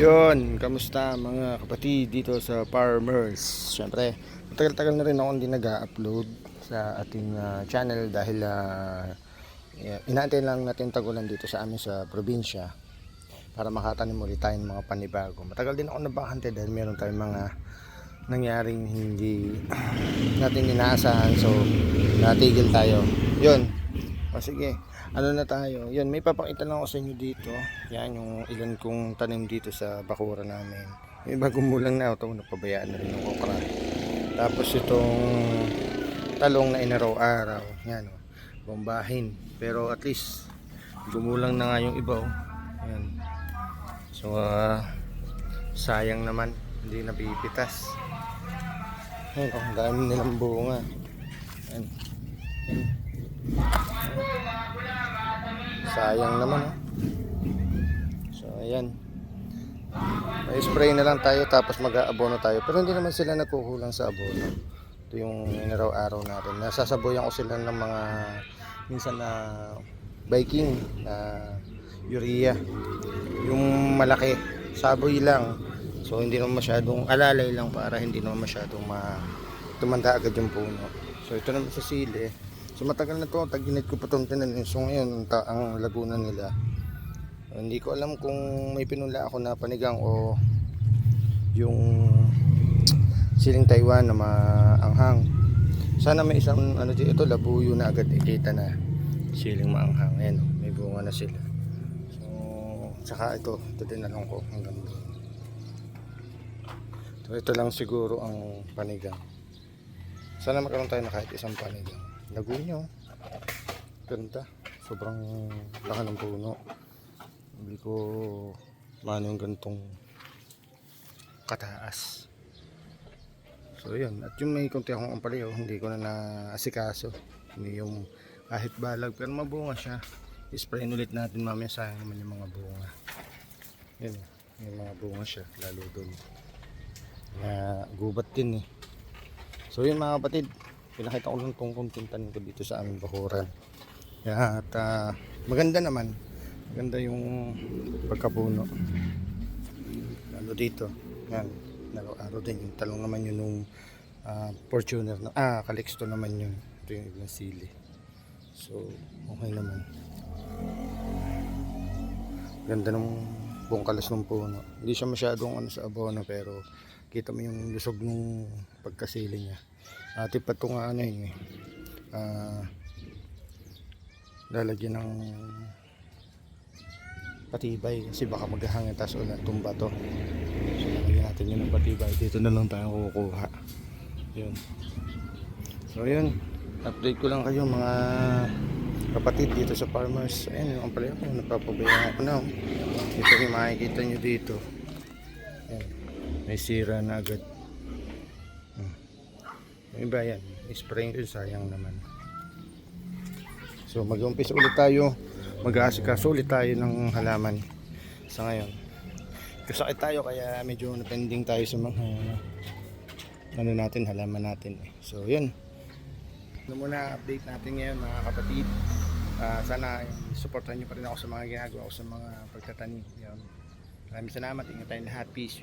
Yun, kamusta mga kapatid dito sa Farmers? Siyempre, matagal-tagal na rin ako hindi nag-upload sa ating channel dahil inaantay lang natin tagulan dito sa amin sa probinsya para makatanim ulit tayong mga panibago. Matagal din ako nabakante dahil meron tayong mga nangyaring hindi natin inaasahan, so natigil tayo. Yun, o sige, ano na tayo. Yun, may papakita lang ako sa inyo dito. Yan yung ilan kong tanim dito sa bakura namin. Yung iba gumulang na ito, napabayaan na rin yung okra. Tapos itong talong na inaraw-araw, yan o, bombahin. Pero at least gumulang na nga yung iba o. Yan. So sayang naman, hindi napipitas. Yan o, ang dami nilang bunga. Yan. Yan. Sayang naman oh. So ayan, may spray na lang tayo tapos mag-aabono tayo, pero hindi naman sila nagkukulang sa abono. Ito yung inaraw-araw natin, nasasaboyan ko sila ng mga minsan na Viking na urea, yung malaki saboy lang, so hindi naman masyadong alalay lang para hindi naman masyadong tumanda agad yung puno. So ito naman sa sili. So matagal na to, tag-init ko pa itong tinanim. So ngayon, ang laguna nila. Hindi ko alam kung may pinula ako na panigang o yung siling Taiwan na maanghang. Sana may isang ano dito, labuyo na agad ikita na siling maanghang. Ayan, may bunga na sila. So, saka ito din na lang ko hanggang doon. So ito lang siguro ang panigang. Sana magkaroon tayo na kahit isang panigang. Laguna oh. Ganda. Sobrang laki ng puno. Hindi ko maano yung gantong kataas. So yun. At yung may konti akong ampalaya, hindi ko na naasikaso. Hindi yung kahit balag. Pero mabunga siya. I-spray ulit natin mamaya. Sayang naman yung mga bunga. Yun. Yung mga bunga siya. Lalo doon. Gubat din eh. So yun mga kapatid, pinakita ko lang itong kontintan ko dito sa aming bakuran. At maganda naman, maganda yung pagkapuno. Lalo dito, yan, araw-araw din. Yung talong naman yun nung Fortuner na, Calixto naman yun. Ito yung ibang sili. So okay naman. Ganda ng buong kalas ng puno. Hindi siya masyadong sa abono, pero kita mo yung lusog ng pagkasili niya. Tipat ko nga ano yun lalagyan ng patibay kasi baka maghahangin tas ulan tumba to. So lalagyan natin yun ng patibay. Dito na lang tayo kukuha. Yun. So yun, update ko lang kayo mga kapatid dito sa Farmers. Ayan yung ampalaya ko, napapabayaan ko na. Ito yung makikita nyo dito. Ayan, may sira na agad. Yung iba yan, spray ko, sayang naman. So mag-umpisa ulit tayo, mag-aasikaso ulit tayo ng halaman sa ngayon. Kasakit tayo kaya medyo napending tayo sa mga ano natin, halaman natin. So yun, ano muna update natin ngayon mga kapatid. Sana supportan nyo pa rin ako sa mga ginagawa ko sa mga pagtatanim. Maraming salamat, ingat tayong lahat, peace.